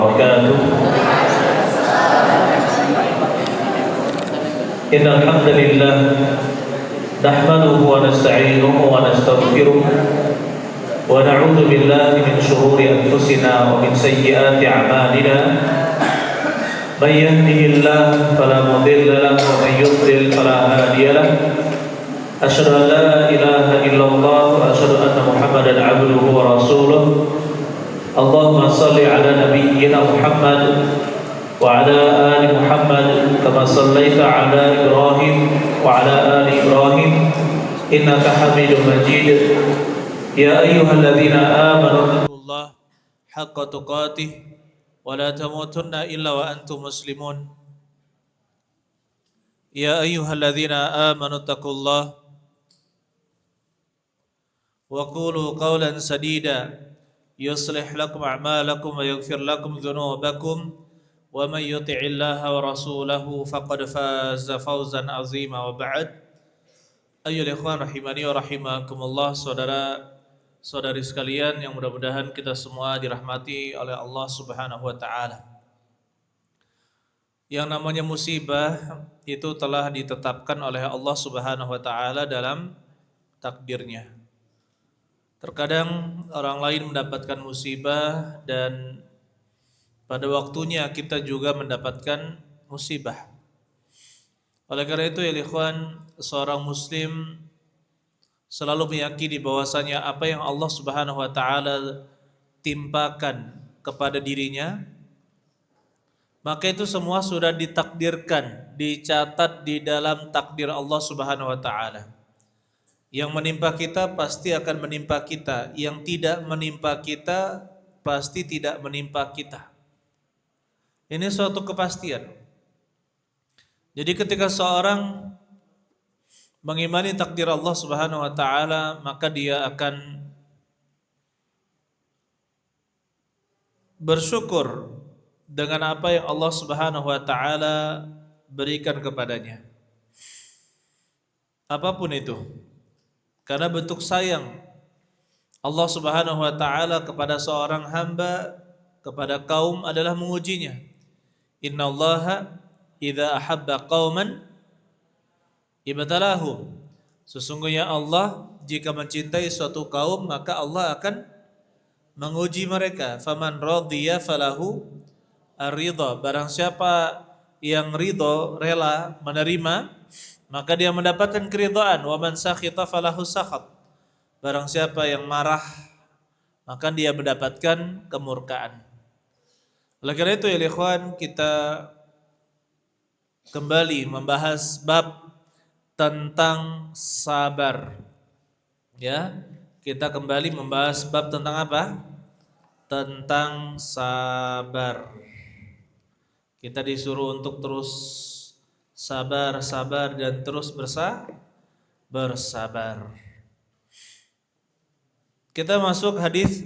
وبركاته. إن الحمد لله نحمده ونستعينه ونستغفره ونعوذ بالله من شرور أنفسنا ومن سيئات أعمالنا. من يهده الله فلا مضل له ومن يضلل فلا هادي له. أشهد أن لا إله إلا الله وأشهد أن محمدا عبده ورسوله. اللهم صل على نبينا محمد وعلى آل محمد كما صليت على إبراهيم وعلى آل إبراهيم إنك حميد مجيد. يا أيها الذين آمنوا اتقوا الله حق تقاته ولا تموتن إلا وأنتم مسلمون. يا أيها الذين آمنوا اتقوا الله وقولوا قولا سديدا يصلح لكم أعمالكم ويغفر لكم ذنوبكم ومن يطع الله ورسوله فقد فاز فوزا عظيما. وبعد أيها الإخوان rahimani wa rahimakumullah, saudara-saudari sekalian yang mudah-mudahan kita semua dirahmati oleh Allah Subhanahu wa taala. Yang namanya musibah itu telah ditetapkan oleh Allah Subhanahu wa taala dalam takdirnya. Terkadang orang lain mendapatkan musibah dan pada waktunya kita juga mendapatkan musibah. Oleh karena itu ya ikhwan, seorang muslim selalu meyakini bahwasanya apa yang Allah Subhanahu wa taala timpakan kepada dirinya, maka itu semua sudah ditakdirkan, dicatat di dalam takdir Allah Subhanahu wa taala. Yang menimpa kita pasti akan menimpa kita, yang tidak menimpa kita pasti tidak menimpa kita. Ini suatu kepastian. Jadi ketika seorang mengimani takdir Allah Subhanahu wa taala, maka dia akan bersyukur dengan apa yang Allah Subhanahu wa taala berikan kepadanya. Apapun itu. Karena bentuk sayang Allah Subhanahu wa taala kepada seorang hamba, kepada kaum adalah mengujinya. Innallaha idza ahabba qauman ibtalahum. Sesungguhnya Allah jika mencintai suatu kaum maka Allah akan menguji mereka. Faman radhiya falahu ar-ridha. Barang siapa yang ridho, rela menerima, maka dia mendapatkan keridhaan. Wa man sakhita falahu sakhat. Barang siapa yang marah, maka dia mendapatkan kemurkaan. Oleh karena itu ya ikhwan, kita kembali membahas bab tentang sabar. Ya, kita kembali membahas bab tentang apa? Tentang sabar. Kita disuruh untuk terus sabar dan terus bersabar. Kita masuk hadis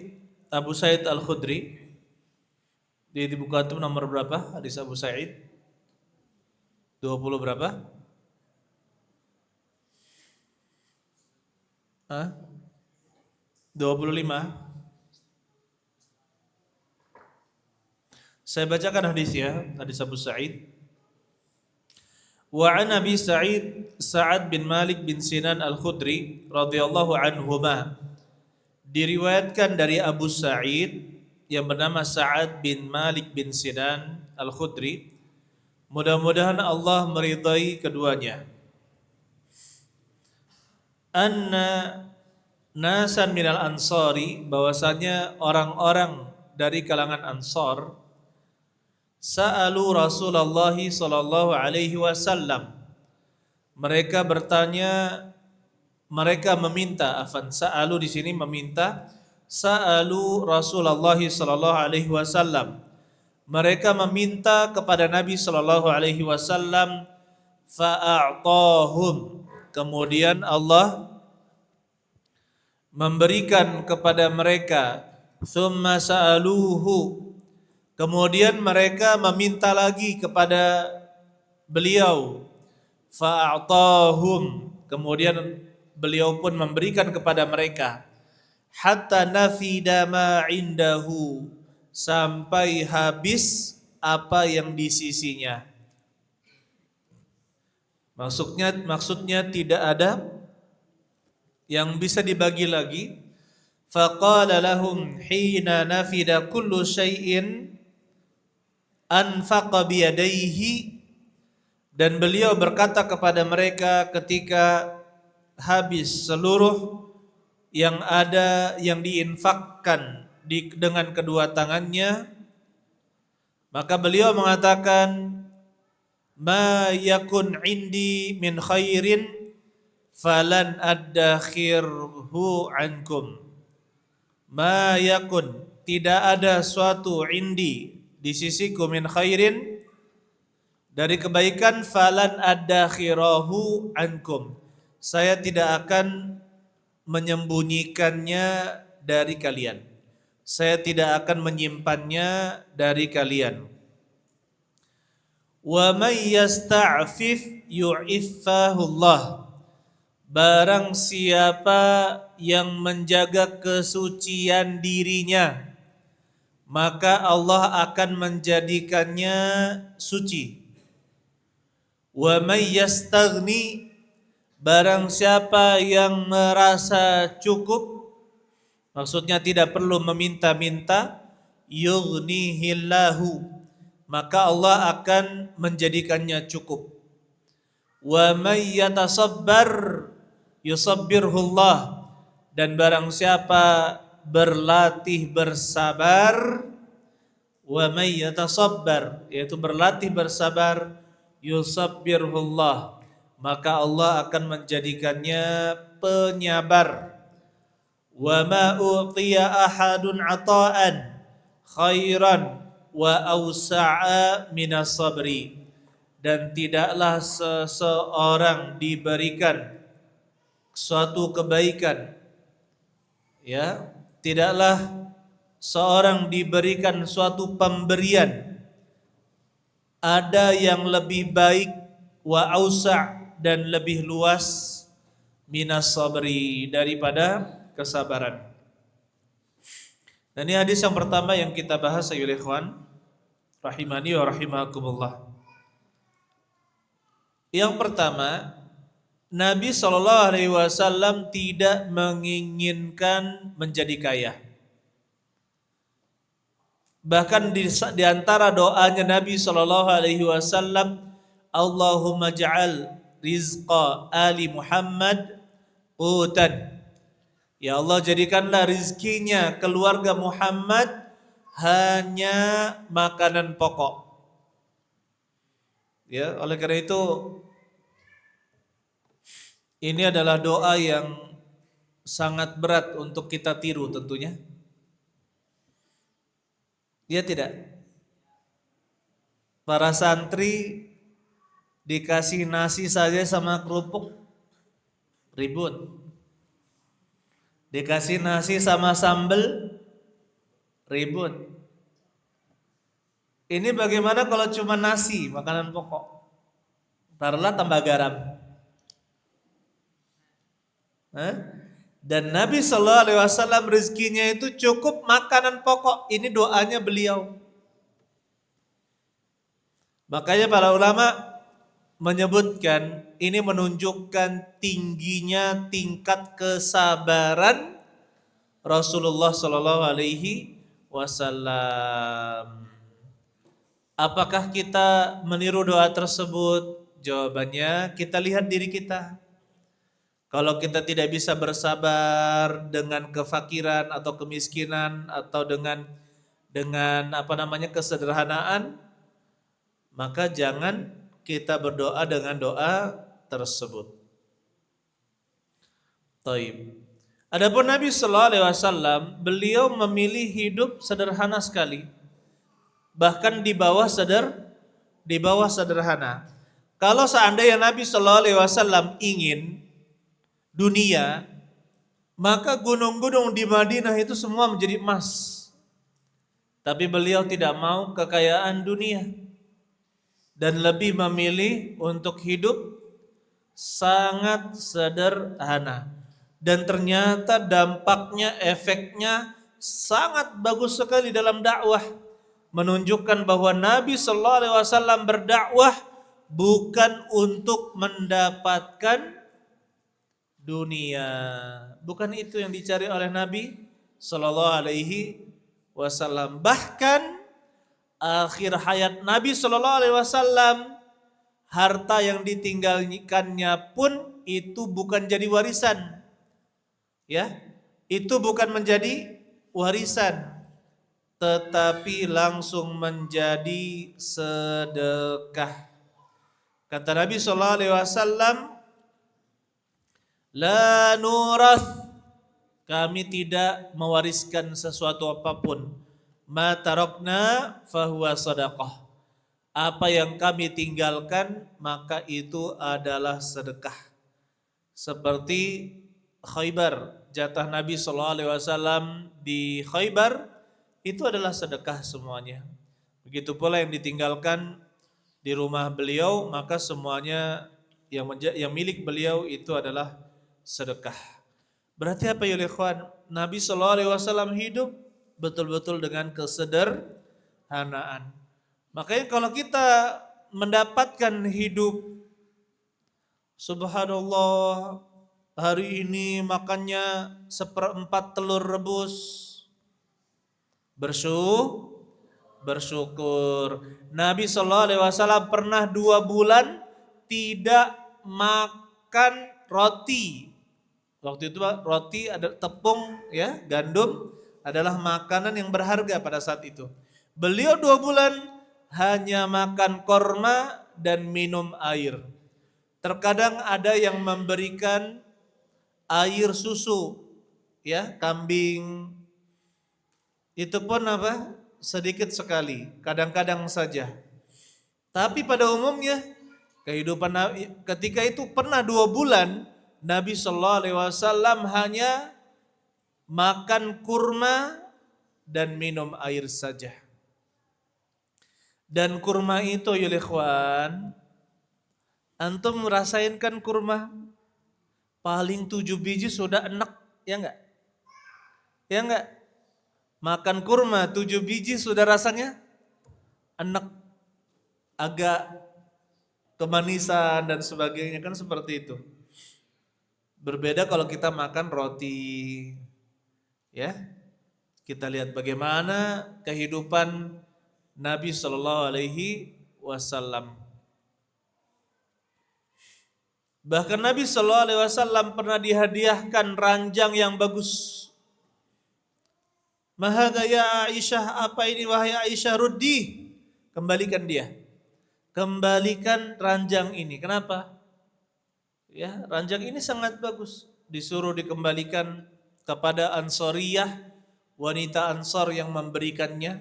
Abu Sa'id Al-Khudri. Di buku antum nomor berapa? Hadis Abu Sa'id 20 berapa? 25. Saya bacakan hadisnya, hadis Abu Sa'id. Wa an Abi Sa'ad bin Malik bin Sinan Al-Khudri radhiyallahu anhuma. Diriwayatkan dari Abu Sa'id yang bernama Sa'ad bin Malik bin Sinan Al-Khudri. Mudah-mudahan Allah meridai keduanya. Anna nasan minal ansari, bahwasanya orang-orang dari kalangan Ansar sa'alu Rasulullah sallallahu alaihi wasallam. Mereka bertanya, mereka meminta, sa'alu di sini meminta, sa'alu Rasulullah sallallahu alaihi wasallam. Mereka meminta kepada Nabi sallallahu alaihi wasallam, fa'a'tahum. Kemudian Allah memberikan kepada mereka, thumma sa'aluhu. Kemudian mereka meminta lagi kepada beliau, fa'a'tahum. Kemudian beliau pun memberikan kepada mereka, hatta nafida ma indahu, sampai habis apa yang di sisinya. Maksudnya tidak ada yang bisa dibagi lagi. Faqala lahum hina nafida kullu syai'in anfaqa biyadaihi, dan beliau berkata kepada mereka ketika habis seluruh yang ada yang diinfakkan dengan kedua tangannya, maka beliau mengatakan, ma yakun indi min khairin falan addakhirhu ankum. Ma yakun, tidak ada suatu indi di sisiku min khairin, dari kebaikan, falan addakhirahu ankum, saya tidak akan menyembunyikannya dari kalian, saya tidak akan menyimpannya dari kalian. Wa may yasta'fif yu'iffahullah, barang siapa yang menjaga kesucian dirinya, maka Allah akan menjadikannya suci. Wa may yastaghni, barang siapa yang merasa cukup, maksudnya tidak perlu meminta-minta, yughnihillahu, maka Allah akan menjadikannya cukup. Wa may yatasabbar yusabbirhullah, dan barang siapa berlatih bersabar, wa may yatasabbar, yaitu berlatih bersabar, yusabbirhullah, maka Allah akan menjadikannya penyabar. Wa ma utiya ahadun ata'an khairan wa awsa'a minas sabri, dan tidaklah seseorang diberikan suatu kebaikan, ya, tidaklah seorang diberikan suatu pemberian ada yang lebih baik, wa ausa', dan lebih luas, minas sabri, daripada kesabaran. Dan ini hadis yang pertama yang kita bahas, ayyuhal ikhwan rahimani wa rahimakumullah. Yang pertama, Nabi SAW tidak menginginkan menjadi kaya. Bahkan di antara doanya Nabi SAW, Allahumma ja'al rizqa ali Muhammad qutan. Ya Allah, jadikanlah rizkinya keluarga Muhammad hanya makanan pokok. Ya, oleh karena itu ini adalah doa yang sangat berat untuk kita tiru tentunya. Ya tidak? Para santri dikasih nasi saja sama kerupuk ribut. Dikasih nasi sama sambal ribut. Ini bagaimana kalau cuma nasi, makanan pokok? Taruhlah tambah garam. Dan Nabi SAW rezekinya itu cukup makanan pokok. Ini doanya beliau. Makanya para ulama menyebutkan ini menunjukkan tingginya tingkat kesabaran Rasulullah SAW. Apakah kita meniru doa tersebut? Jawabannya kita lihat diri kita. Kalau kita tidak bisa bersabar dengan kefakiran atau kemiskinan atau dengan kesederhanaan, maka jangan kita berdoa dengan doa tersebut. Taib. Adapun Nabi SAW, beliau memilih hidup sederhana sekali, bahkan di bawah sederhana. Kalau seandainya Nabi SAW ingin dunia, maka gunung-gunung di Madinah itu semua menjadi emas. Tapi beliau tidak mau kekayaan dunia dan lebih memilih untuk hidup sangat sederhana. Dan ternyata dampaknya, efeknya sangat bagus sekali dalam dakwah, menunjukkan bahwa Nabi sallallahu alaihi wasallam berdakwah bukan untuk mendapatkan dunia. Bukan itu yang dicari oleh Nabi sallallahu alaihi wasallam. Bahkan akhir hayat Nabi sallallahu alaihi wasallam, harta yang ditinggalkannya pun itu bukan jadi warisan. Ya, itu bukan menjadi warisan, tetapi langsung menjadi sedekah. Kata Nabi sallallahu alaihi wasallam, la nurath, kami tidak mewariskan sesuatu apapun. Ma tarakna fahuwa sadaqah, apa yang kami tinggalkan maka itu adalah sedekah. Seperti Khaybar, jatah Nabi sallallahu alaihi wasallam di Khaybar itu adalah sedekah semuanya. Begitu pula yang ditinggalkan di rumah beliau, maka semuanya yang milik beliau itu adalah sedekah. Berarti apa ya ikhwan? Nabi sallallahu alaihi wasallam hidup betul-betul dengan kesederhanaan. Makanya kalau kita mendapatkan hidup, subhanallah, hari ini makannya 1/4 telur rebus, bersyukur. Nabi sallallahu alaihi wasallam pernah 2 bulan tidak makan roti. Waktu itu roti ada tepung ya, gandum adalah makanan yang berharga pada saat itu. Beliau 2 bulan hanya makan korma dan minum air. Terkadang ada yang memberikan air susu ya, kambing. Itu pun apa? Sedikit sekali, kadang-kadang saja. Tapi pada umumnya kehidupan Nabi ketika itu pernah 2 bulan Nabi sallallahu alaihi wasallam hanya makan kurma dan minum air saja. Dan kurma itu ya ikhwan, antum merasain kan kurma paling 7 biji sudah enak, ya enggak? Ya enggak? Makan kurma 7 biji sudah rasanya enak, agak kemanisan dan sebagainya, kan seperti itu. Berbeda kalau kita makan roti, ya. Kita lihat bagaimana kehidupan Nabi sallallahu alaihi wasallam. Bahkan Nabi sallallahu alaihi wasallam pernah dihadiahkan ranjang yang bagus. Mahadha ya Aisyah, apa ini wahai Aisyah, ruddi, kembalikan dia. Kembalikan ranjang ini. Kenapa? Ya, ranjang ini sangat bagus. Disuruh dikembalikan kepada Ansoriyah, wanita Ansor yang memberikannya.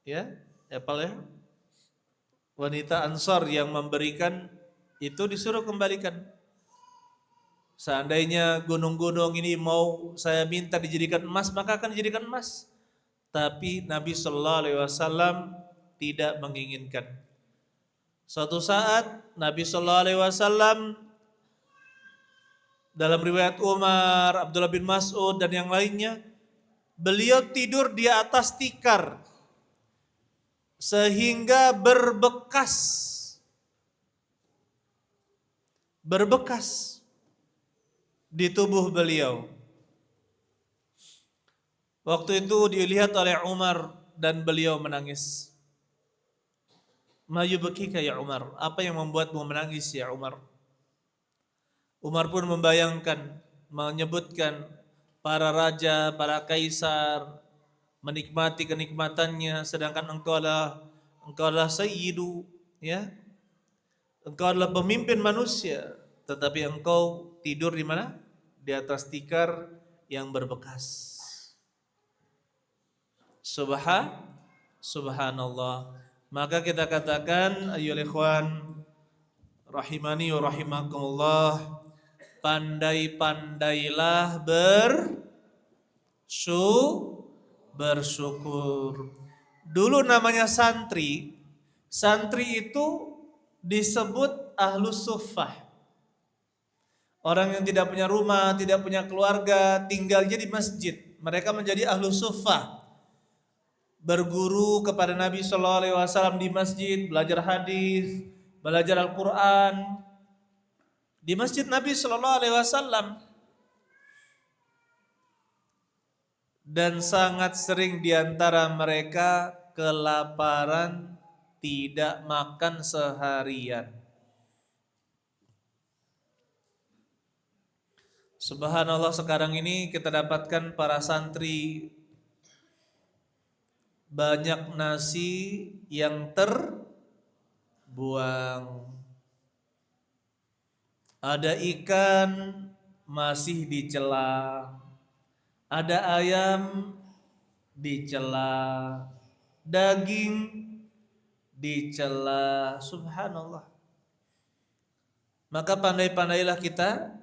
Ya, apa ya? Wanita Ansor yang memberikan itu disuruh kembalikan. Seandainya gunung-gunung ini mau saya minta dijadikan emas, maka akan dijadikan emas. Tapi Nabi sallallahu alaihi wasallam tidak menginginkan. Suatu saat Nabi sallallahu alaihi wasallam dalam riwayat Umar, Abdullah bin Mas'ud dan yang lainnya, beliau tidur di atas tikar sehingga berbekas di tubuh beliau. Waktu itu dilihat oleh Umar dan beliau menangis. Ma yubkika ya Umar? Apa yang membuatmu menangis ya Umar? Umar pun membayangkan, menyebutkan para raja, para kaisar menikmati kenikmatannya, sedangkan engkau adalah sayyidu, ya. Engkau adalah pemimpin manusia, tetapi engkau tidur di mana? Di atas tikar yang berbekas. Subhanallah. Maka kita katakan, ayyuhal ikhwan rahimani wa rahimakumullah, pandai-pandailah bersyukur. Dulu namanya santri. Santri itu disebut ahlus suffah. Orang yang tidak punya rumah, tidak punya keluarga, tinggalnya di masjid. Mereka menjadi ahlu suffah, berguru kepada Nabi Shallallahu Alaihi Wasallam di masjid, belajar hadis, belajar Al-Quran di masjid Nabi Shallallahu Alaihi Wasallam. Dan sangat sering diantara mereka kelaparan, tidak makan seharian. Subhanallah, sekarang ini kita dapatkan para santri banyak nasi yang terbuang. Ada ikan masih dicela, ada ayam dicela, daging dicela. Subhanallah. Maka pandai-pandailah kita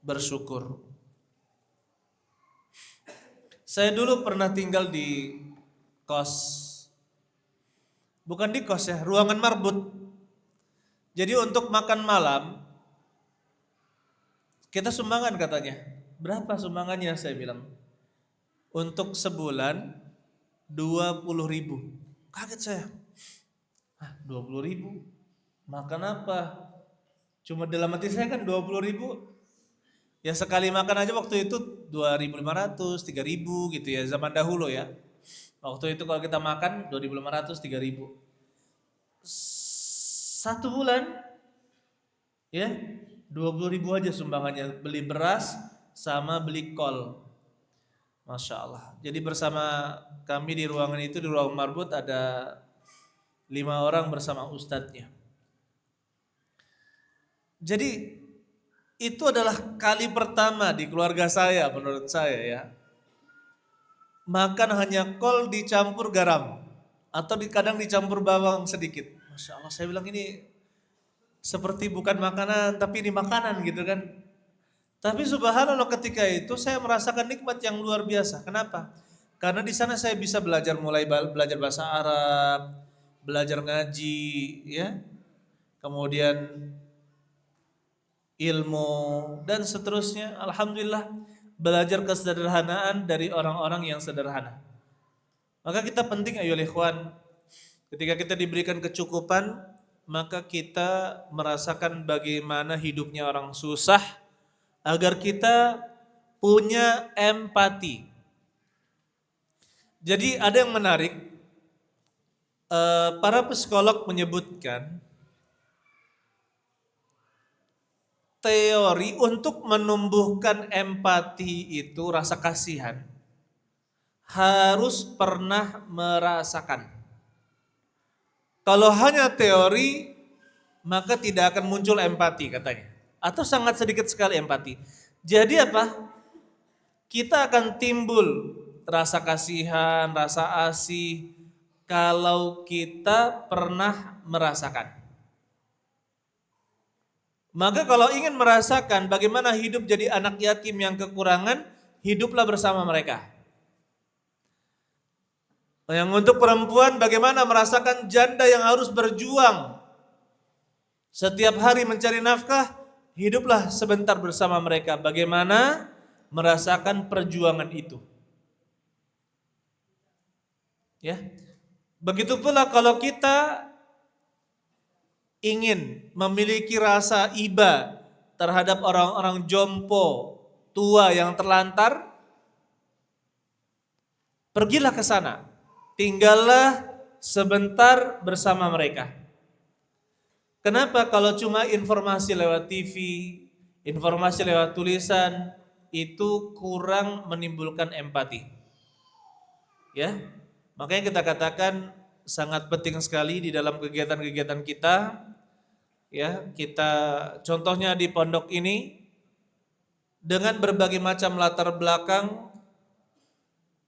bersyukur. Saya dulu pernah tinggal di kos. Bukan di kos ya, ruangan marbut. Jadi untuk makan malam kita sumbangan katanya. Berapa sumbangannya? Saya bilang untuk sebulan 20.000. Kaget saya. 20.000 makan apa? Cuma dalam hati saya kan 20.000. Ya sekali makan aja waktu itu 2.500, 3.000 gitu ya, zaman dahulu ya. Waktu itu kalau kita makan 2.500, 3.000. Satu bulan ya 20.000 aja sumbangannya, beli beras sama beli kol. Masya Allah. Jadi bersama kami di ruangan itu, di ruang marbut ada 5 orang bersama ustadznya. Jadi itu adalah kali pertama di keluarga saya, menurut saya ya, makan hanya kol dicampur garam atau kadang dicampur bawang sedikit. Masya Allah, saya bilang ini seperti bukan makanan tapi ini makanan gitu kan. Tapi subhanallah, ketika itu saya merasakan nikmat yang luar biasa. Kenapa? Karena di sana saya bisa belajar, mulai belajar bahasa Arab, belajar ngaji ya, kemudian ilmu dan seterusnya. Alhamdulillah, belajar kesederhanaan dari orang-orang yang sederhana. Maka kita penting ayolah ikhwan, ketika kita diberikan kecukupan, maka kita merasakan bagaimana hidupnya orang susah agar kita punya empati. Jadi ada yang menarik, para psikolog menyebutkan teori untuk menumbuhkan empati itu, rasa kasihan, harus pernah merasakan. Kalau hanya teori, maka tidak akan muncul empati katanya. Atau sangat sedikit sekali empati. Jadi apa? Kita akan timbul rasa kasihan, rasa asih kalau kita pernah merasakan. Maka kalau ingin merasakan bagaimana hidup jadi anak yatim yang kekurangan, hiduplah bersama mereka. Yang untuk perempuan, bagaimana merasakan janda yang harus berjuang setiap hari mencari nafkah, hiduplah sebentar bersama mereka. Bagaimana merasakan perjuangan itu. Ya. Begitu pula kalau kita ingin memiliki rasa iba terhadap orang-orang jompo, tua yang terlantar, pergilah ke sana. Tinggallah sebentar bersama mereka. Kenapa? Kalau cuma informasi lewat TV, informasi lewat tulisan, itu kurang menimbulkan empati. Ya, makanya kita katakan sangat penting sekali di dalam kegiatan-kegiatan kita. Ya, kita contohnya di pondok ini dengan berbagai macam latar belakang,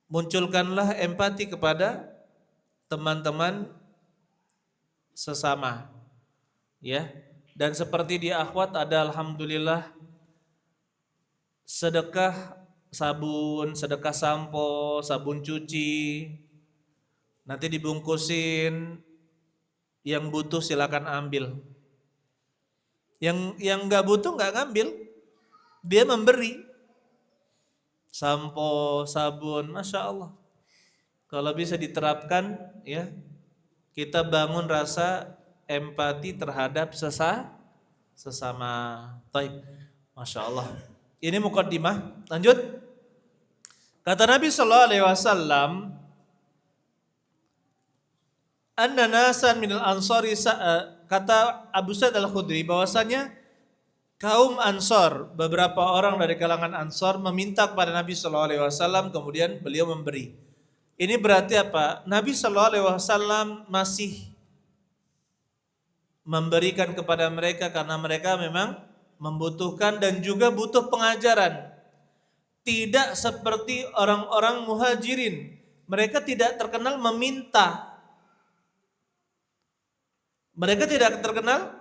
munculkanlah empati kepada teman-teman sesama. Ya, dan seperti di akhwat ada alhamdulillah sedekah sabun, sedekah sampo, sabun cuci. Nanti dibungkusin, yang butuh silakan ambil. Yang enggak butuh enggak ngambil. Dia memberi. sampo, sabun, masya Allah. Kalau bisa diterapkan, ya, kita bangun rasa empati terhadap sesama. Taib, masya Allah. Ini mukaddimah. Lanjut. Kata Nabi Sallallahu Alaihi Wasallam, anna nasan minal ansari, kata Abu Sa'id Al-Khudri bahwasanya kaum Ansor, beberapa orang dari kalangan Ansor meminta kepada Nabi Sallallahu Alaihi Wasallam, kemudian beliau memberi. Ini berarti apa? Nabi Sallallahu Alaihi Wasallam masih memberikan kepada mereka karena mereka memang membutuhkan dan juga butuh pengajaran. Tidak seperti orang-orang muhajirin. Mereka tidak terkenal meminta. Mereka tidak terkenal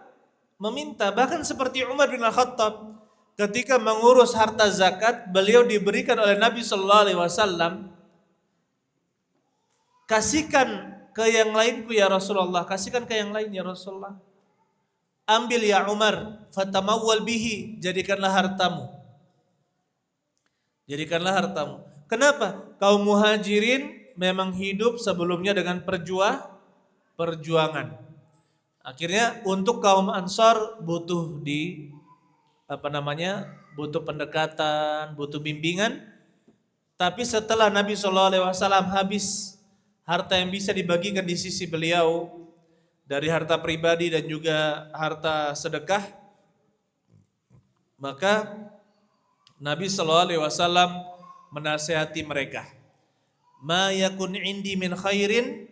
meminta. Bahkan seperti Umar bin Al-Khattab, ketika mengurus harta zakat, beliau diberikan oleh Nabi Sallallahu Alaihi Wasallam, kasihkan ke yang lainku ya Rasulullah, kasihkan ke yang lain ya Rasulullah. Ambil ya Umar, fatamawwal bihi, jadikanlah hartamu. Jadikanlah hartamu. Kenapa? Kaum muhajirin memang hidup sebelumnya dengan perjuangan. Akhirnya untuk kaum Ansar butuh butuh pendekatan, butuh bimbingan. Tapi setelah Nabi SAW habis harta yang bisa dibagikan di sisi beliau dari harta pribadi dan juga harta sedekah, maka Nabi SAW menasihati mereka, ma yakun indi min khairin,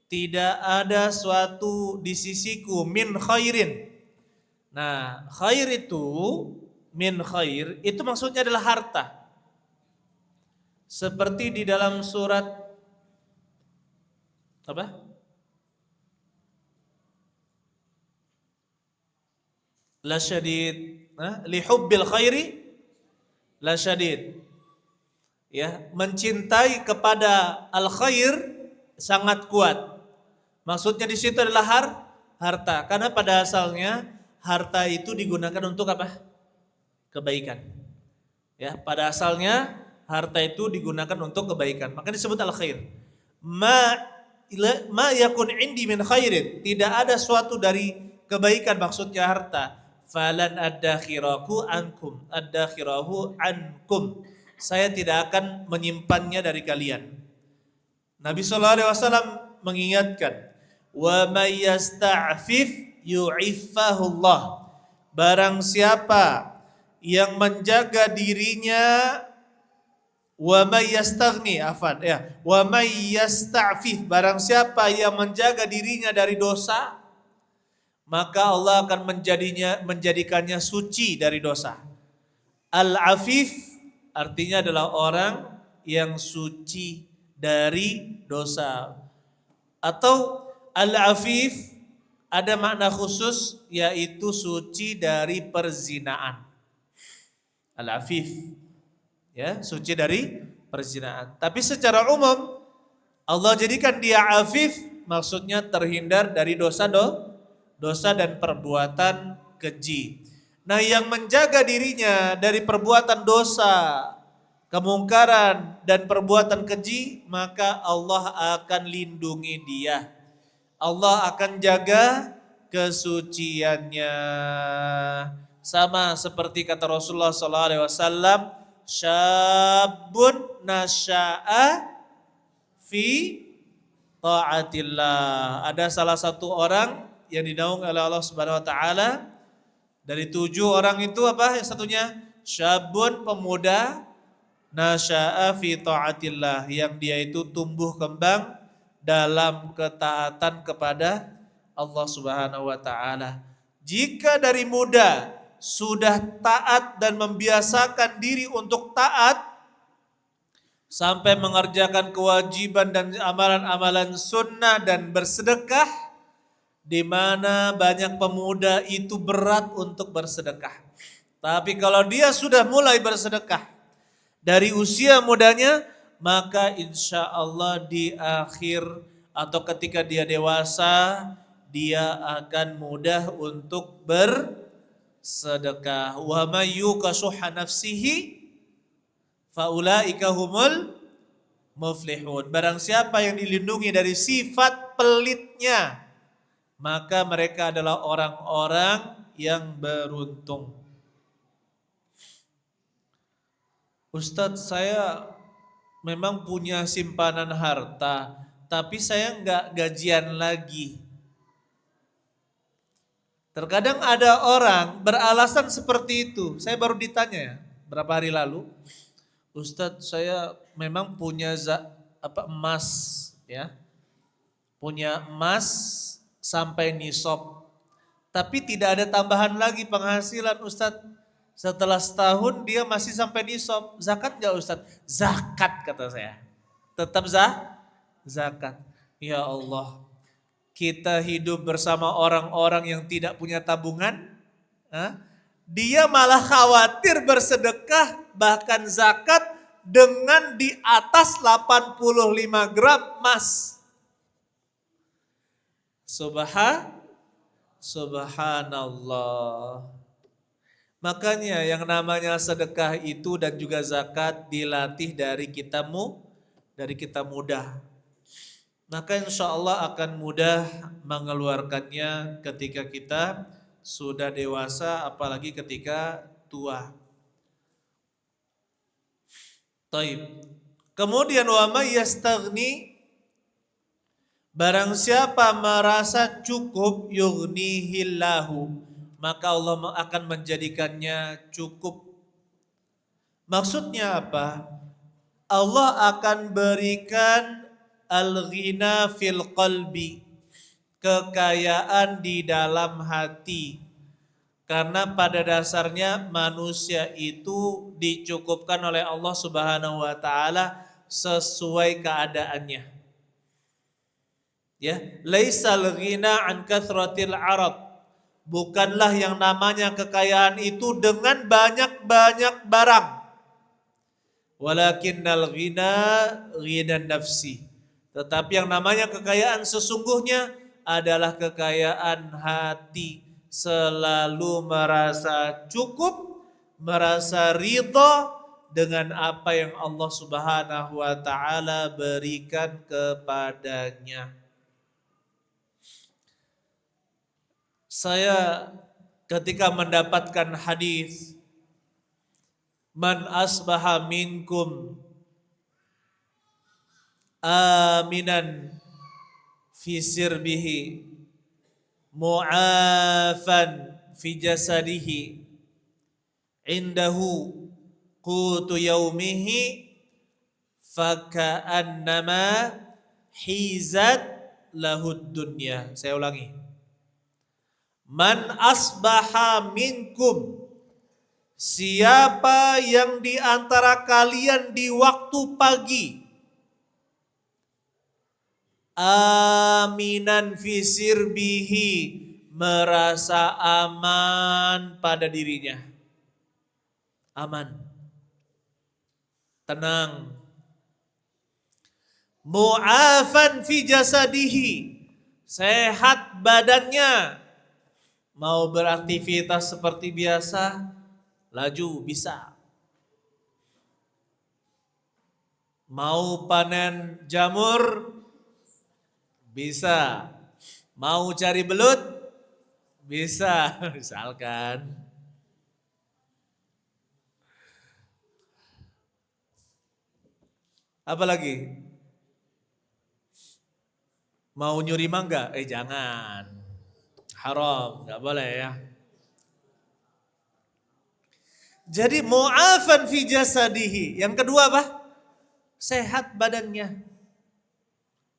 tidak ada suatu di sisiku min khairin. Nah, khair itu, min khair itu maksudnya adalah harta. Seperti di dalam surat apa? La syadid, li hubbil khairi la syadid. Ya, mencintai kepada al khair sangat kuat. Maksudnya di situ adalah harta, karena pada asalnya harta itu digunakan untuk apa? Kebaikan. Ya, pada asalnya harta itu digunakan untuk kebaikan. Maka disebut al khair. Ma yakun indi min khairin, tidak ada suatu dari kebaikan maksudnya harta. Falan addakhirahu ankum, saya tidak akan menyimpannya dari kalian. Nabi sallallahu alaihi wasallam mengingatkan, wa may yasta'fif yu'iffahullah, barang siapa yang menjaga dirinya, wa may yastaghni, wa may yasta'fif, barang siapa yang menjaga dirinya dari dosa, maka Allah akan menjadikannya suci dari dosa. Al-afif artinya adalah orang yang suci dari dosa. Atau al-afif ada makna khusus, yaitu suci dari perzinaan. Al-afif, ya, suci dari perzinaan. Tapi secara umum Allah jadikan dia afif, maksudnya terhindar dari dosa dan perbuatan keji. Nah, yang menjaga dirinya dari perbuatan dosa, kemungkaran dan perbuatan keji, maka Allah akan lindungi dia. Allah akan jaga kesuciannya. Sama seperti kata Rasulullah SAW, syabun nasya'a fi ta'atillah. Ada salah satu orang yang dinaungi oleh Allah Subhanahu wa taala. Dari 7 orang itu apa? Yang satunya syabun, pemuda, nasya'a fi ta'atillah, yang dia itu tumbuh kembang dalam ketaatan kepada Allah Subhanahu wa taala. Jika dari muda sudah taat dan membiasakan diri untuk taat sampai mengerjakan kewajiban dan amalan-amalan sunnah dan bersedekah, di mana banyak pemuda itu berat untuk bersedekah. Tapi kalau dia sudah mulai bersedekah dari usia mudanya, maka insya Allah di akhir atau ketika dia dewasa, dia akan mudah untuk bersedekah. Wa may yuqa shuhha nafsihi faulaika humul muflihun. Barang siapa yang dilindungi dari sifat pelitnya, maka mereka adalah orang-orang yang beruntung. Ustadz, saya memang punya simpanan harta, tapi saya nggak gajian lagi. Terkadang ada orang beralasan seperti itu. Saya baru ditanya ya, berapa hari lalu, Ustadz, saya memang punya emas, ya, punya emas sampai nisab, tapi tidak ada tambahan lagi penghasilan, Ustadz. Setelah setahun dia masih sampai nisab. Zakat nggak, Ustadz? Zakat, kata saya. Tetap zakat. Ya Allah, kita hidup bersama orang-orang yang tidak punya tabungan. Dia malah khawatir bersedekah bahkan zakat dengan di atas 85 gram emas. Subhanallah. Makanya yang namanya sedekah itu dan juga zakat dilatih dari kita muda. Maka insya Allah akan mudah mengeluarkannya ketika kita sudah dewasa, apalagi ketika tua. Taib. Kemudian wa may yastaghni, barang siapa merasa cukup, yughnihillahu, maka Allah akan menjadikannya cukup. Maksudnya apa? Allah akan berikan al-ghina fil qalbi, kekayaan di dalam hati. Karena pada dasarnya manusia itu dicukupkan oleh Allah Subhanahu wa taala sesuai keadaannya. Ya, laisal ghina an kathratil arad. Bukanlah yang namanya kekayaan itu dengan banyak-banyak barang. Walakinnal ghina ghinan nafsi. Tetapi yang namanya kekayaan sesungguhnya adalah kekayaan hati. Selalu merasa cukup, merasa ridha dengan apa yang Allah Subhanahu wa taala berikan kepadanya. Saya ketika mendapatkan hadis man asbaha minkum aminan fi sirbihi mu'afan fi jasadihi indahu qutu yaumihi faka'annama hizat lahud dunya. Saya ulangi. Man asbaha minkum, siapa yang di antara kalian di waktu pagi aminan fi sirbihi, merasa aman pada dirinya, aman, tenang, mu'afan fi jasadihi, sehat badannya, mau beraktivitas seperti biasa, laju bisa. Mau panen jamur, bisa. Mau cari belut, bisa. Misalkan. Apa lagi? Mau nyuri mangga? Jangan. Haram, nggak boleh ya. Jadi mu'afan fi jasadihi. Yang kedua apa? Sehat badannya.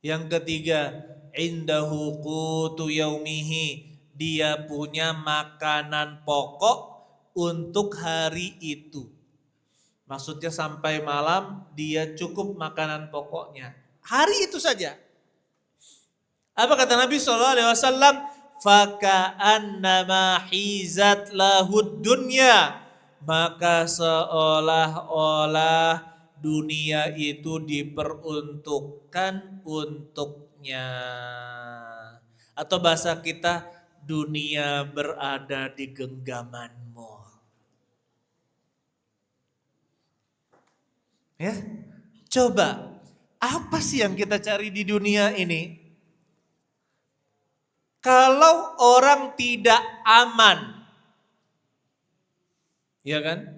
Yang ketiga, indahu qutu yaumihi, dia punya makanan pokok untuk hari itu. Maksudnya sampai malam dia cukup makanan pokoknya. Hari itu saja. Apa kata Nabi SAW? Faka'annama hizat lahud dunya, maka seolah-olah dunia itu diperuntukkan untuknya. Atau bahasa kita, dunia berada di genggamanmu. Ya, coba apa sih yang kita cari di dunia ini? Kalau orang tidak aman, ya kan?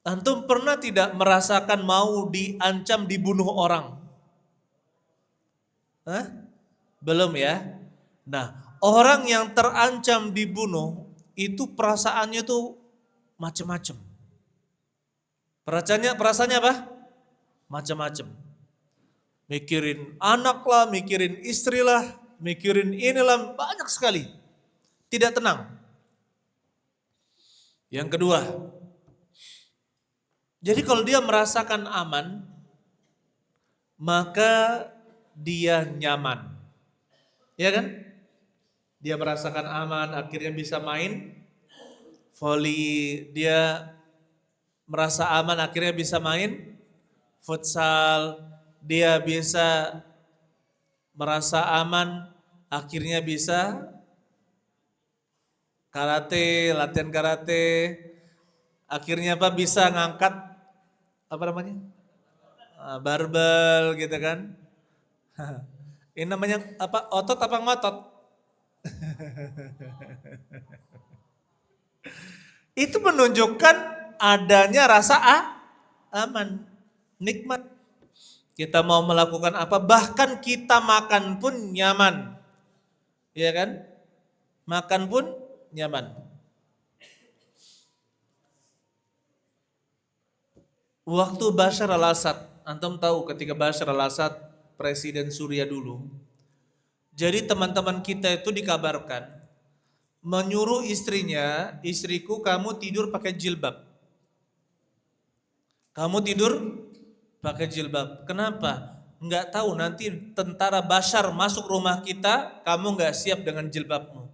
Antum pernah tidak merasakan mau diancam dibunuh orang? Hah? Belum ya? Nah, orang yang terancam dibunuh itu perasaannya tuh macam-macam. Perasaannya apa? Macam-macam. Mikirin anak lah, mikirin istri lah, mikirin inilah, banyak sekali. Tidak tenang. Yang kedua, jadi kalau dia merasakan aman, maka dia nyaman. Ya kan? Dia merasakan aman, akhirnya bisa main voli, dia merasa aman, akhirnya bisa main futsal, dia bisa merasa aman, akhirnya bisa karate, latihan karate, akhirnya apa bisa ngangkat apa namanya? Barbel gitu kan. Ini namanya apa? Otot apa ngotot? Itu menunjukkan adanya rasa aman, nikmat. Kita mau melakukan apa, bahkan kita makan pun nyaman. Iya kan? Makan pun nyaman. Waktu Bashar al-Assad, antum tahu ketika Bashar al-Assad presiden Suriah dulu. Jadi teman-teman kita itu dikabarkan menyuruh istrinya, istriku kamu tidur pakai jilbab. Kamu tidur pakai jilbab. Kenapa? Enggak tahu nanti tentara Bashar masuk rumah kita, kamu enggak siap dengan jilbabmu.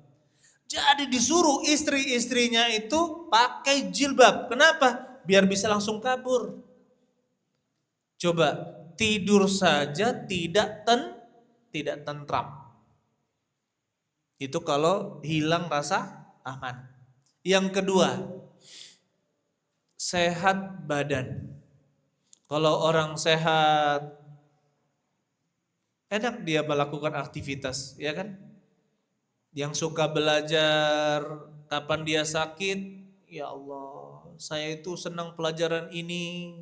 Jadi disuruh istri-istrinya itu pakai jilbab. Kenapa? Biar bisa langsung kabur. Coba tidur saja tidak tentram. Itu kalau hilang rasa aman. Yang kedua, sehat badan. Kalau orang sehat, enak dia melakukan aktivitas, ya kan? Yang suka belajar, kapan dia sakit, ya Allah, saya itu senang pelajaran ini,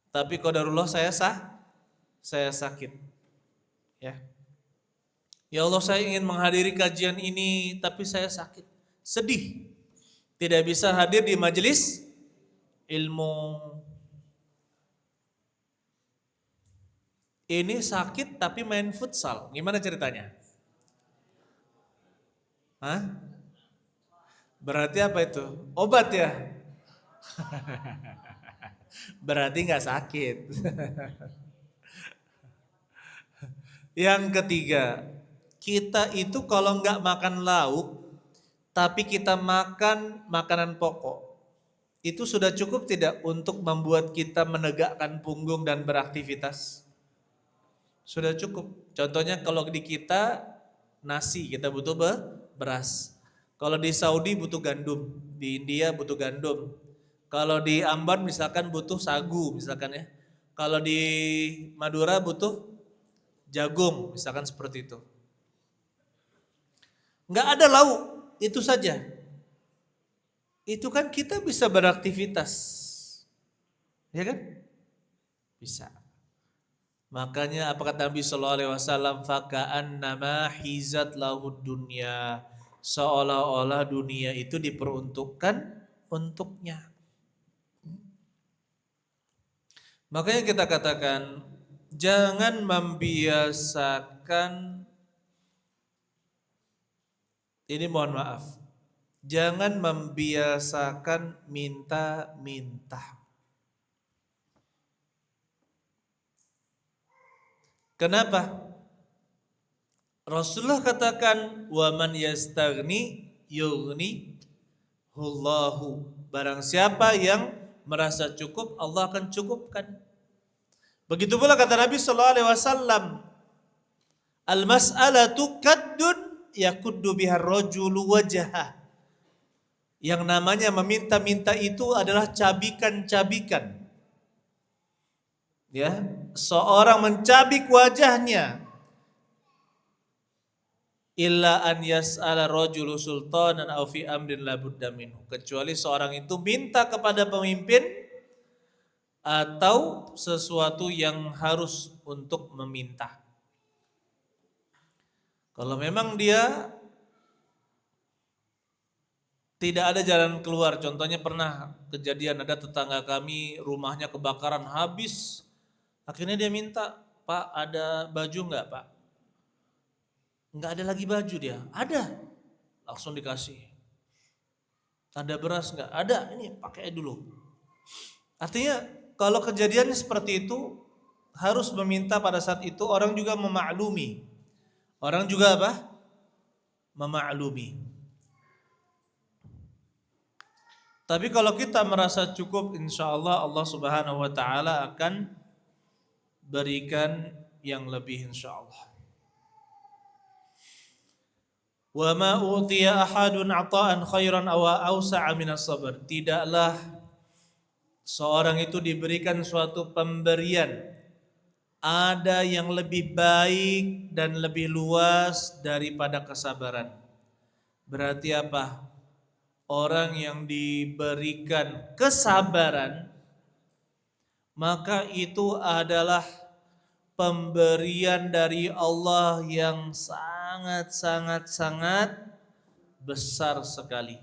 tapi qadarullah saya sakit, ya. Ya Allah, saya ingin menghadiri kajian ini, tapi saya sakit, sedih, tidak bisa hadir di majelis ilmu. Ini sakit tapi main futsal, gimana ceritanya? Hah? Berarti apa itu? Obat ya? Berarti nggak sakit. Yang ketiga, kita itu kalau nggak makan lauk, tapi kita makan makanan pokok, itu sudah cukup tidak untuk membuat kita menegakkan punggung dan beraktivitas? Sudah cukup. Contohnya kalau di kita nasi, kita butuh beras. Kalau di Saudi butuh gandum, di India butuh gandum. Kalau di Ambon misalkan butuh sagu misalkan ya. Kalau di Madura butuh jagung misalkan seperti itu. Nggak ada lauk, itu saja. Itu kan kita bisa beraktivitas. Ya kan? Bisa. Makanya apa kata Nabi sallallahu alaihi wasallam, faka'annama hizat lahud dunya, seolah-olah dunia itu diperuntukkan untuknya. Makanya kita katakan jangan membiasakan, ini mohon maaf, jangan membiasakan minta-minta. Kenapa? Rasulullah katakan wa man yastaghni yughni hullahu. Barang siapa yang merasa cukup, Allah akan cukupkan. Begitu pula kata Nabi sallallahu alaihi wasallam, al-mas'alatu kaddun yakuddu bihar rajulu wajhah. Yang namanya meminta-minta itu adalah cabikan-cabikan. Ya, seorang mencabik wajahnya, illa an yas'ala rajulu sultanan aw fi amrin la budda minhu, kecuali seorang itu minta kepada pemimpin atau sesuatu yang harus untuk meminta. Kalau memang dia tidak ada jalan keluar, contohnya pernah kejadian ada tetangga kami rumahnya kebakaran habis, akhirnya dia minta, Pak ada baju nggak Pak? Nggak ada lagi baju dia, ada, langsung dikasih. Ada beras nggak? Ada, ini pakai dulu. Artinya kalau kejadian seperti itu harus meminta pada saat itu, orang juga memaklumi. Orang juga apa? Memaklumi. Tapi kalau kita merasa cukup, insya Allah Allah Subhanahu Wa Taala akan berikan yang lebih, insya Allah. Wa ma utiya ahadun ata'an khairan aw awsa'a minas sabr. Tidaklah seorang itu diberikan suatu pemberian ada yang lebih baik dan lebih luas daripada kesabaran. Berarti apa? Orang yang diberikan kesabaran, maka itu adalah pemberian dari Allah yang sangat besar sekali.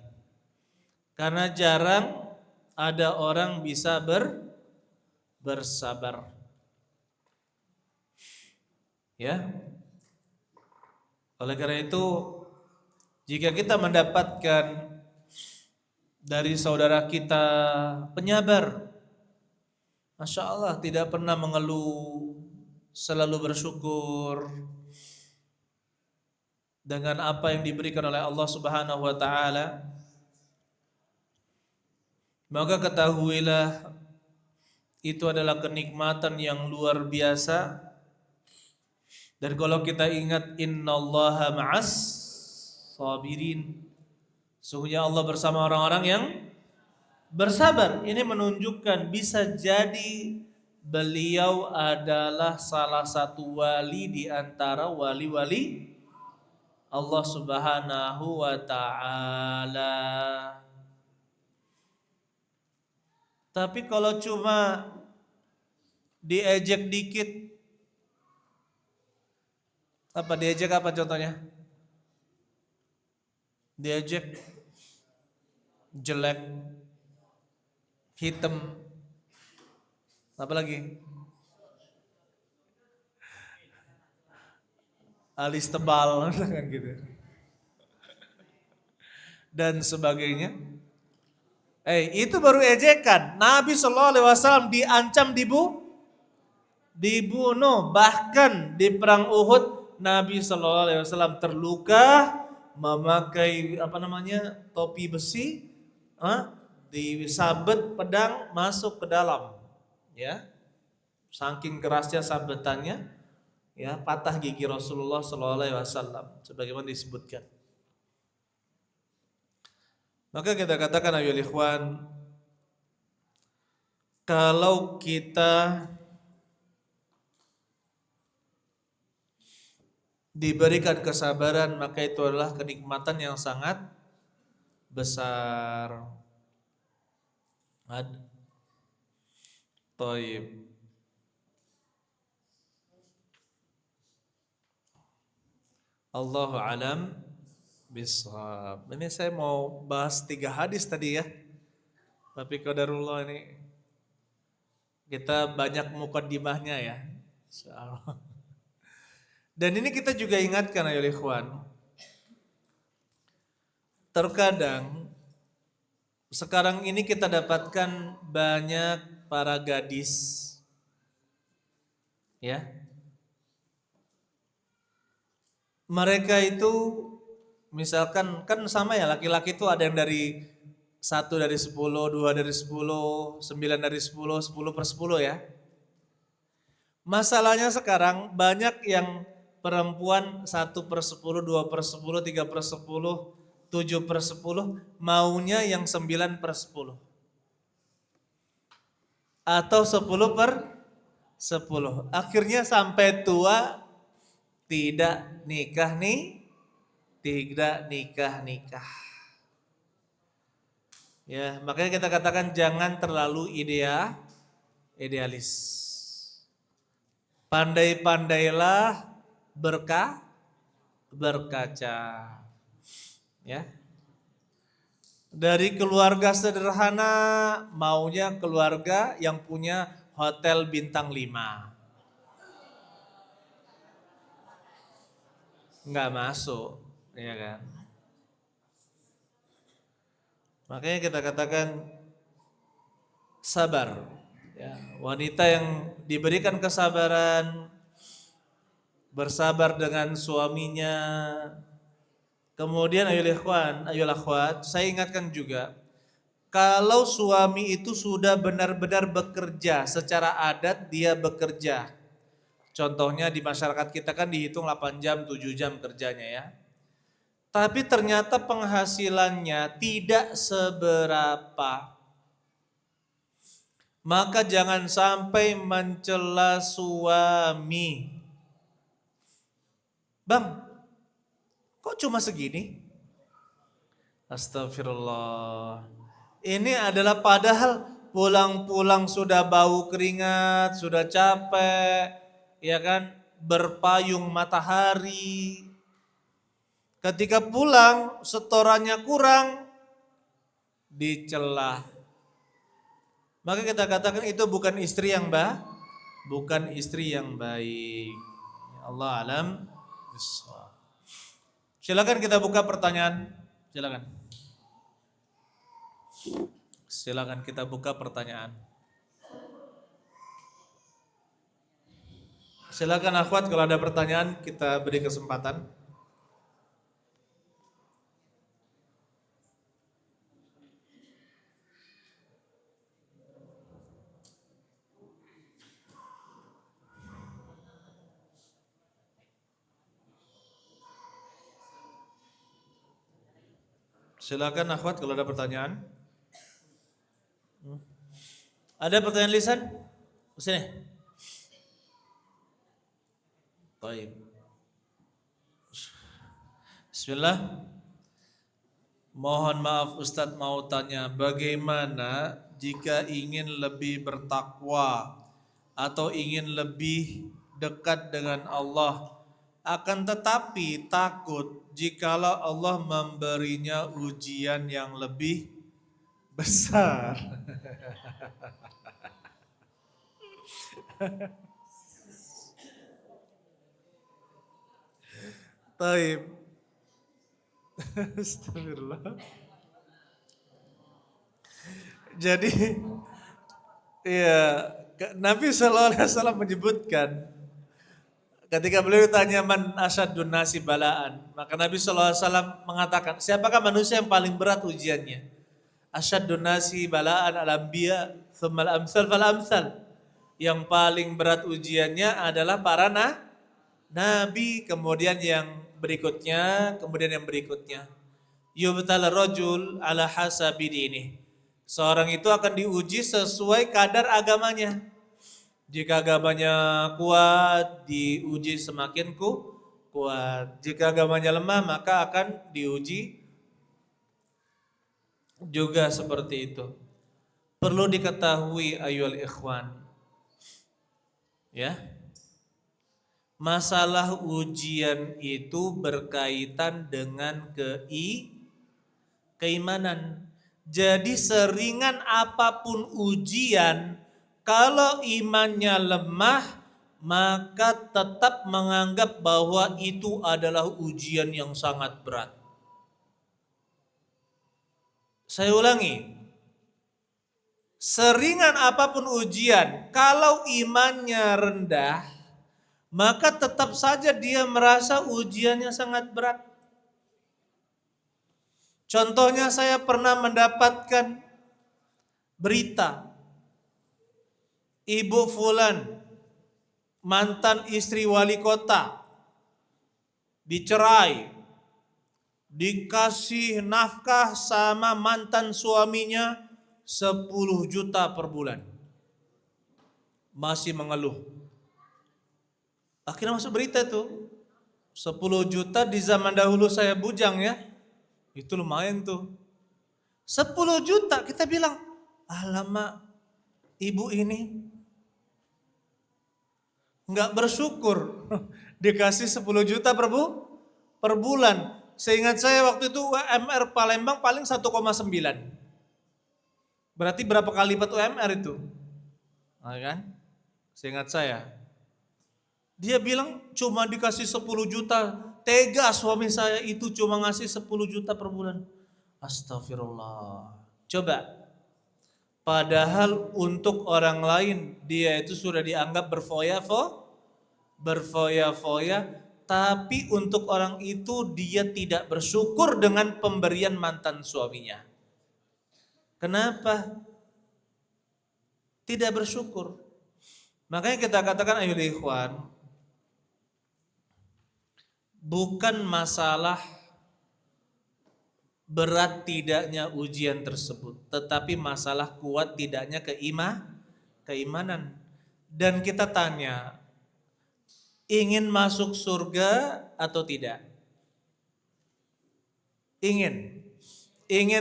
Karena jarang ada orang bisa bersabar. Ya. Oleh karena itu, jika kita mendapatkan dari saudara kita penyabar, Masya Allah, tidak pernah mengeluh, selalu bersyukur dengan apa yang diberikan oleh Allah Subhanahu wa Ta'ala, maka ketahuilah itu adalah kenikmatan yang luar biasa. Dan kalau kita ingat innallaha ma'as sabirin, sesungguhnya Allah bersama orang-orang yang bersabar. Ini menunjukkan bisa jadi beliau adalah salah satu wali di antara wali-wali Allah Subhanahu wa Ta'ala. Tapi kalau cuma diejek dikit, apa diejek apa contohnya? Diejek jelek, hitam, apa lagi? Alis tebal kan gitu. Dan sebagainya. Itu baru ejekan. Nabi SAW diancam dibunuh. Bahkan di perang Uhud Nabi SAW terluka, memakai topi besi, disabet pedang masuk ke dalam, ya, saking kerasnya sabetannya, ya, patah gigi Rasulullah SAW, sebagaimana disebutkan. Maka kita katakan ayo ikhwan, kalau kita diberikan kesabaran, maka itu adalah kenikmatan yang sangat besar. Taib. Allahu alam bishawab. Ini saya mau bahas 3 hadis tadi ya. Tapi qadarullah ini kita banyak mukaddimahnya ya. Insyaallah. Dan ini kita juga ingatkan ayo ikhwan. Terkadang sekarang ini kita dapatkan banyak para gadis, ya. Mereka itu misalkan kan sama ya, laki-laki itu ada yang dari 1 dari 10, 2 dari 10, 9 dari 10, 10 per 10 ya. Masalahnya sekarang banyak yang perempuan 1 per 10, 2 per 10, 3 per 10, 7/10, maunya yang 9/10. Atau 10/10. Akhirnya sampai tua tidak nikah. Ya, makanya kita katakan jangan terlalu idealis. Pandai-pandailah berkaca. Ya. Dari keluarga sederhana maunya keluarga yang punya hotel bintang 5. Enggak masuk, ya kan? Makanya kita katakan sabar. Ya, wanita yang diberikan kesabaran, bersabar dengan suaminya. Kemudian ayo akhwat, saya ingatkan juga, kalau suami itu sudah benar-benar bekerja, secara adat dia bekerja. Contohnya di masyarakat kita kan dihitung 8 jam, 7 jam kerjanya ya. Tapi ternyata penghasilannya tidak seberapa. Maka jangan sampai mencela suami. Bang, kok cuma segini? Astagfirullah. Ini adalah padahal pulang-pulang sudah bau keringat, sudah capek, ya kan, berpayung matahari. Ketika pulang setorannya kurang, dicela. Maka kita katakan itu bukan istri yang baik. Allah alam. Silakan kita buka pertanyaan. Silakan kita buka pertanyaan. Silakan akhwat, kalau ada pertanyaan kita beri kesempatan. Silakan akhwat kalau ada pertanyaan. Ada pertanyaan lisan? Sini. Baik. Bismillah. Mohon maaf Ustadz, mau tanya, bagaimana jika ingin lebih bertakwa atau ingin lebih dekat dengan Allah, akan tetapi takut jikalau Allah memberinya ujian yang lebih besar. Taib. Astagfirullah. Jadi ya, Nabi SAW menyebutkan ketika beliau ditanya man asyadun nasi balaan, maka Nabi SAW mengatakan, siapakah manusia yang paling berat ujiannya? Asyadun nasi balaan al-anbiya tsummal amsal fal amsal. Yang paling berat ujiannya adalah para nabi, kemudian yang berikutnya. Yubtal rajul ala hasabi dinih. Seorang itu akan diuji sesuai kadar agamanya. Jika agamanya kuat, diuji semakin kuat. Jika agamanya lemah, maka akan diuji juga seperti itu. Perlu diketahui ayyuhal ikhwan, ya, masalah ujian itu berkaitan dengan keimanan. Jadi seringan apapun ujian, kalau imannya lemah, maka tetap menganggap bahwa itu adalah ujian yang sangat berat. Saya ulangi, seringan apapun ujian, kalau imannya rendah, maka tetap saja dia merasa ujiannya sangat berat. Contohnya saya pernah mendapatkan berita, Ibu Fulan, mantan istri wali kota, dicerai, dikasih nafkah sama mantan suaminya 10 juta per bulan. Masih mengeluh. Akhirnya masuk berita tuh. 10 juta di zaman dahulu saya bujang ya. Itu lumayan tuh. 10 juta kita bilang, alamak ibu ini nggak bersyukur dikasih 10 juta per bulan. Seingat saya waktu itu UMR Palembang paling 1,9. Berarti berapa kali lipat UMR itu? Nah, kan? Seingat saya. Dia bilang cuma dikasih 10 juta. Tega suami saya itu cuma ngasih 10 juta per bulan. Astagfirullah. Coba. Padahal untuk orang lain dia itu sudah dianggap berfoya-foya, tapi untuk orang itu dia tidak bersyukur dengan pemberian mantan suaminya. Kenapa? Tidak bersyukur. Makanya kita katakan ayo ikhwan, bukan masalah berat tidaknya ujian tersebut, tetapi masalah kuat tidaknya keimanan. Dan kita tanya, ingin masuk surga atau tidak? Ingin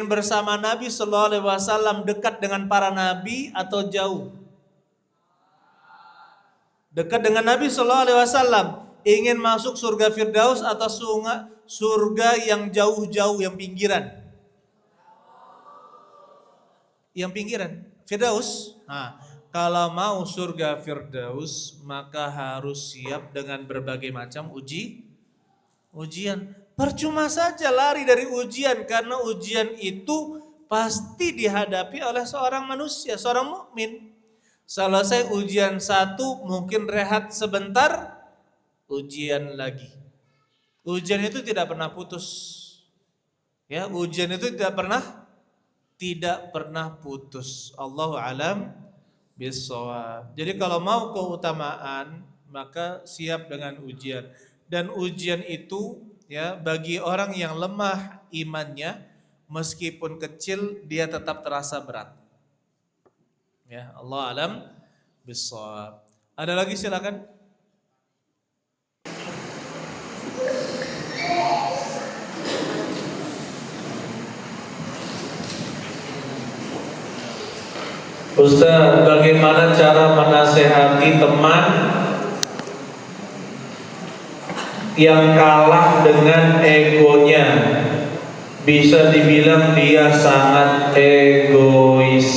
bersama Nabi Sallallahu Alaihi Wasallam, dekat dengan para nabi atau jauh? Dekat dengan Nabi Sallallahu Alaihi Wasallam. Ingin masuk surga Firdaus atau surga yang jauh-jauh, yang pinggiran? Yang pinggiran, Firdaus. Nah, kalau mau surga Firdaus, maka harus siap dengan berbagai macam ujian. Percuma saja lari dari ujian, karena ujian itu pasti dihadapi oleh seorang manusia, seorang mukmin. Selesai ujian satu, mungkin rehat sebentar, ujian lagi. Ujian itu tidak pernah putus. Ya, ujian itu tidak pernah putus. Allahu alam bissawab. Jadi kalau mau keutamaan, maka siap dengan ujian. Dan ujian itu ya bagi orang yang lemah imannya, meskipun kecil dia tetap terasa berat. Ya, Allah alam bissawab. Ada lagi silakan. Ustaz, bagaimana cara menasehati teman yang kalah dengan egonya? Bisa dibilang dia sangat egois.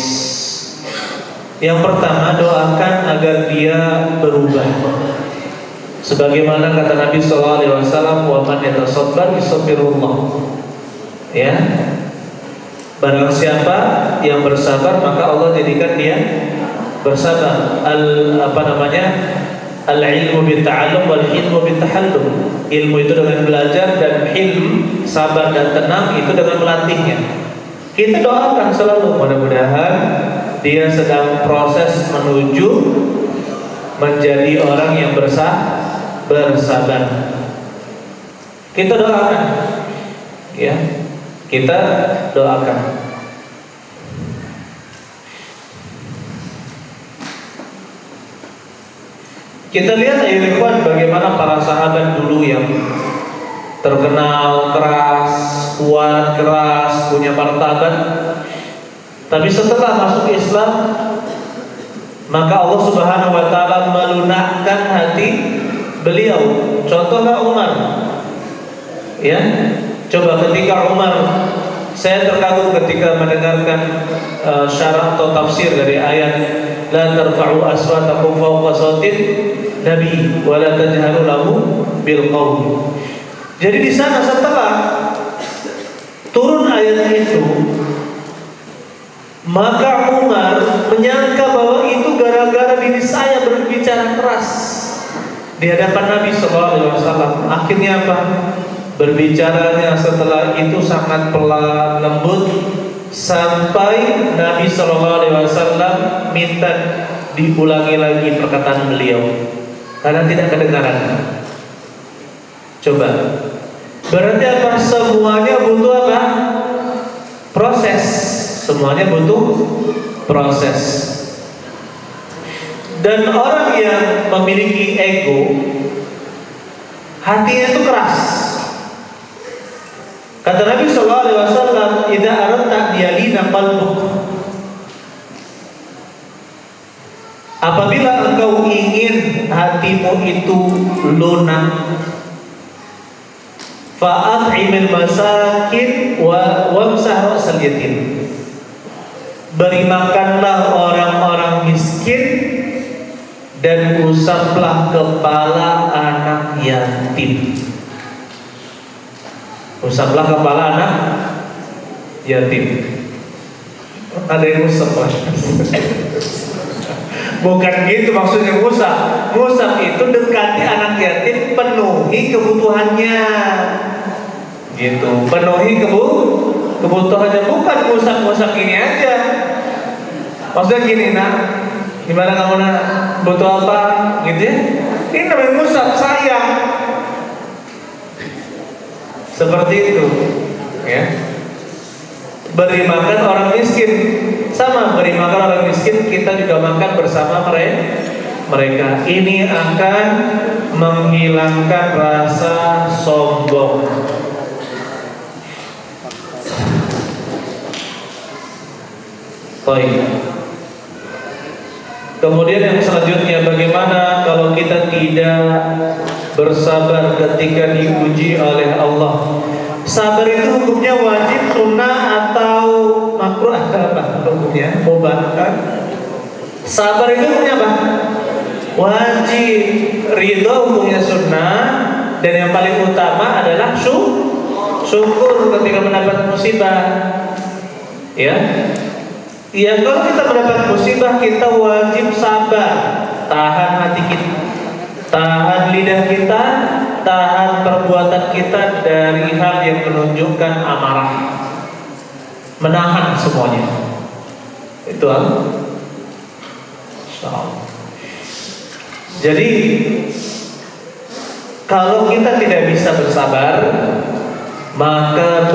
Yang pertama, doakan agar dia berubah. Sebagaimana kata Nabi SAW, "Wa man yatasabbar yusabbirullah." Ya. Barang siapa yang bersabar, maka Allah jadikan dia bersabar. Al-ilmu bitta'allum wal hilmu bittahallum. Ilmu itu dengan belajar, dan hilm, sabar dan tenang, itu dengan melatihnya. Kita doakan selalu, mudah-mudahan dia sedang proses menuju menjadi orang yang bersabar. Kita doakan, ya, kita doakan. Kita lihat ya ikhwan, bagaimana para sahabat dulu yang terkenal keras, kuat, keras, punya martabat. Tapi setelah masuk Islam, maka Allah Subhanahu wa taala melunakkan hati beliau. Contohnya Umar. Ya, coba ketika Umar, saya terkagum ketika mendengarkan syarah atau tafsir dari ayat la tarfa'u aswatakum fawqa sautin nabi wa la tajharu lahu bil qaul. Jadi di sana setelah turun ayat itu, maka Umar menyangka bahwa itu gara-gara diri saya berbicara keras di hadapan Nabi SAW. Akhirnya apa? Berbicaranya setelah itu sangat pelan, lembut, sampai Nabi SAW minta diulangi lagi perkataan beliau karena tidak kedengaran. Coba, berarti apa? Semuanya Semuanya butuh proses. Dan orang yang memiliki ego, hatinya itu keras. Kata Nabi sallallahu alaihi wasallam, "Idza aradta diyalina qalbuk." Apabila engkau ingin hatimu itu lunak, fa'at'imil masakin wamsah ra'sal yatim. Beri makanlah orang-orang miskin dan usaplah kepala anak yatim. Usaplah kepala anak yatim. Ada yang usap, bukan gitu maksudnya ngusap. Ngusap itu dekati anak yatim, penuhi kebutuhannya. Gitu, penuhi kebutuhannya, bukan ngusap-ngusap ini aja. Maksudnya gini, nak, gimana kamu nak, butuh apa? Gitu ya. Ini namanya ngusap, sayang. Seperti itu, ya. Beri makan orang miskin, sama beri makan orang miskin, kita juga makan bersama mereka. Ini akan menghilangkan rasa sombong. Baik. Kemudian yang selanjutnya, bagaimana kalau kita tidak bersabar ketika diuji oleh Allah? Sabar itu hukumnya wajib, sunnah, atau makruh, apa hukumnya? Mubah kan? Sabar itu hukumnya apa? Wajib. Ridho hukumnya sunnah, dan yang paling utama adalah syukur ketika mendapat musibah. Ya. Ya, kalau kita mendapat musibah, kita wajib sabar. Tahan hati kita, tahan lidah kita, tahan perbuatan kita dari hal yang menunjukkan amarah. Menahan semuanya. Itu insyaallah. Jadi kalau kita tidak bisa bersabar, maka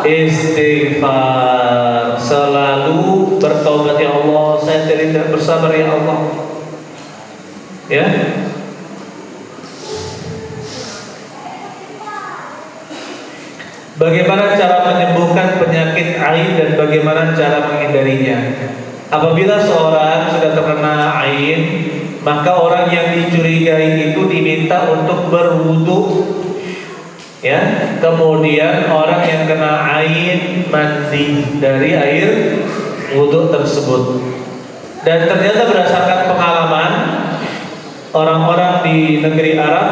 istighfar, selalu bertobat, ya Allah, saya tidak bersabar ya Allah. Ya. Bagaimana cara menyembuhkan penyakit ain dan bagaimana cara menghindarinya? Apabila seorang sudah terkena ain, maka orang yang dicurigai itu diminta untuk berwudu. Ya, kemudian orang yang kena ain mandi dari air wudu tersebut. Dan ternyata berdasarkan pengalaman orang-orang di negeri Arab,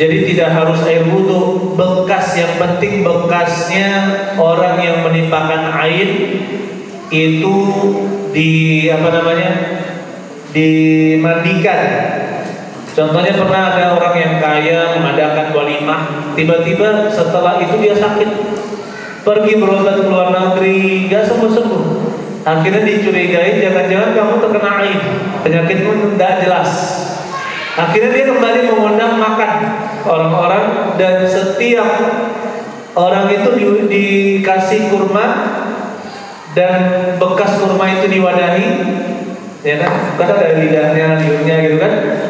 jadi tidak harus air wudu, bekas, yang penting bekasnya orang yang menimpakan ain itu dimandikan. Contohnya pernah ada orang yang kaya mengadakan walimah, tiba-tiba setelah itu dia sakit, pergi berobat ke luar negeri, gak sembuh-sembuh. Akhirnya dicurigai, jangan-jangan kamu terkena ain, penyakitmu tidak jelas. Akhirnya dia kembali mengundang makan orang-orang, dan setiap orang itu dikasih kurma, dan bekas kurma itu diwadahi, ya kan? Kadang ada lidahnya, liurnya gitu kan.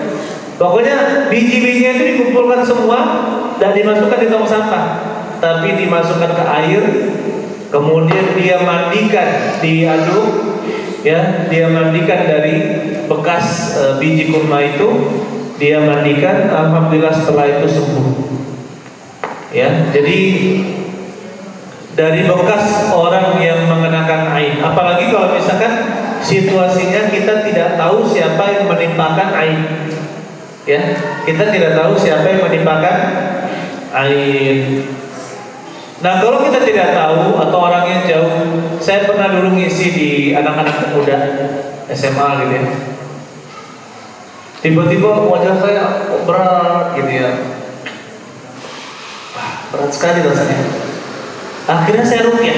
Pokoknya biji-bijinya itu dikumpulkan semua dan dimasukkan di tong sampah, tapi dimasukkan ke air, kemudian dia mandikan, diaduk, ya, dia mandikan dari bekas biji kurma itu, dia mandikan, alhamdulillah setelah itu sembuh. Ya, jadi dari bekas orang yang mengenakan ain, apalagi kalau misalkan situasinya kita tidak tahu siapa yang menimpakan ain. Ya, kita tidak tahu siapa yang menimpakan ain. Nah, kalau kita tidak tahu atau orangnya jauh, saya pernah dulu ngisi di anak-anak muda SMA gitu ya. Tiba-tiba wajah saya berat gitu ya. Wah, berat sekali rasanya. Akhirnya saya ruqyah.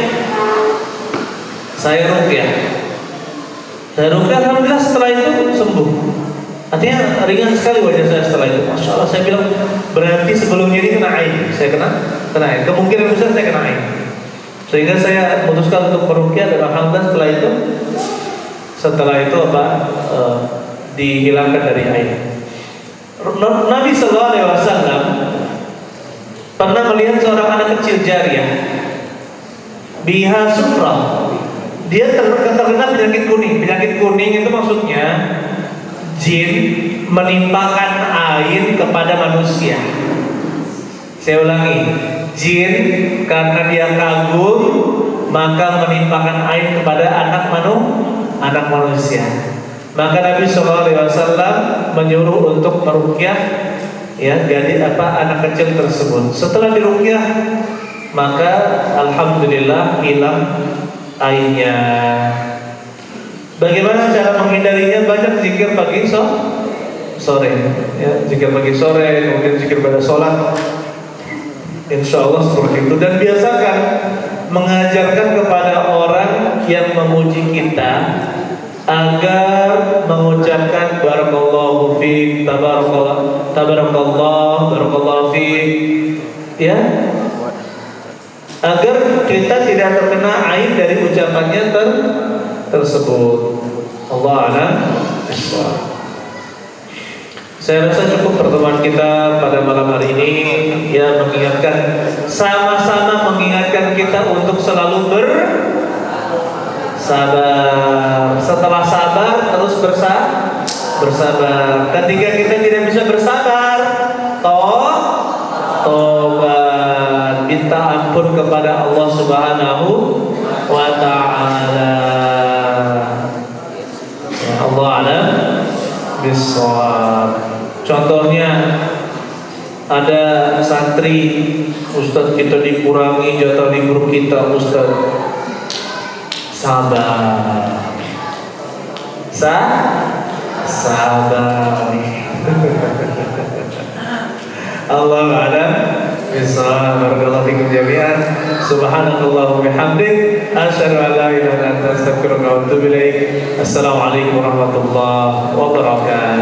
Alhamdulillah setelah itu sembuh. Artinya ringan sekali wajah saya setelah itu. Masya Allah, saya bilang berarti sebelumnya ini kena ain. Saya kena ain. Kemungkinan besar saya kena ain. Sehingga saya memutuskan untuk meruqyah dan alhamdulillah setelah itu dihilangkan dari air. Nabi Sallallahu Alaihi Wasallam pernah melihat seorang anak kecil jariyah, biha sufra. Dia terkena penyakit kuning. Penyakit kuning itu maksudnya jin menimpakan air kepada manusia. Saya ulangi, jin karena dia kagum maka menimpakan air kepada anak manusia. Maka Nabi SAW menyuruh untuk meruqyah anak kecil tersebut. Setelah diruqyah maka alhamdulillah hilang airnya. Bagaimana cara menghindarinya? Banyak zikir pagi sore, ya, zikir pagi sore, kemudian zikir pada sholat. Insya Allah seperti itu. Dan biasakan mengajarkan kepada orang yang memuji kita agar mengucapkan barakallahu fiik, tabarakallah, barakallahu fiik, ya, agar kita tidak terkena aib dari ucapannya tersebut. Allah a'lam bishawab. Saya rasa cukup pertemuan kita pada malam hari ini, ya, mengingatkan, sama-sama mengingatkan kita untuk selalu bersabar. Setelah sabar terus bersabar. Ketika kita tidak bisa bersabar, tobat, minta ampun kepada Allah Subhanahu wa ta'ala. Ya, Allah a'lam bishawab. Contohnya ada santri, Ustadz kita dikurangi jatah di grup kita, Ustadz. Sabar. Sabar. Allah a'lam bishawab. Barakallahu fikum jami'an. Subhanallah wa bihamdik, asyhadu an la ilaha illa anta, astaghfiruka wa atubu ilaik. Assalamualaikum warahmatullahi wabarakatuh.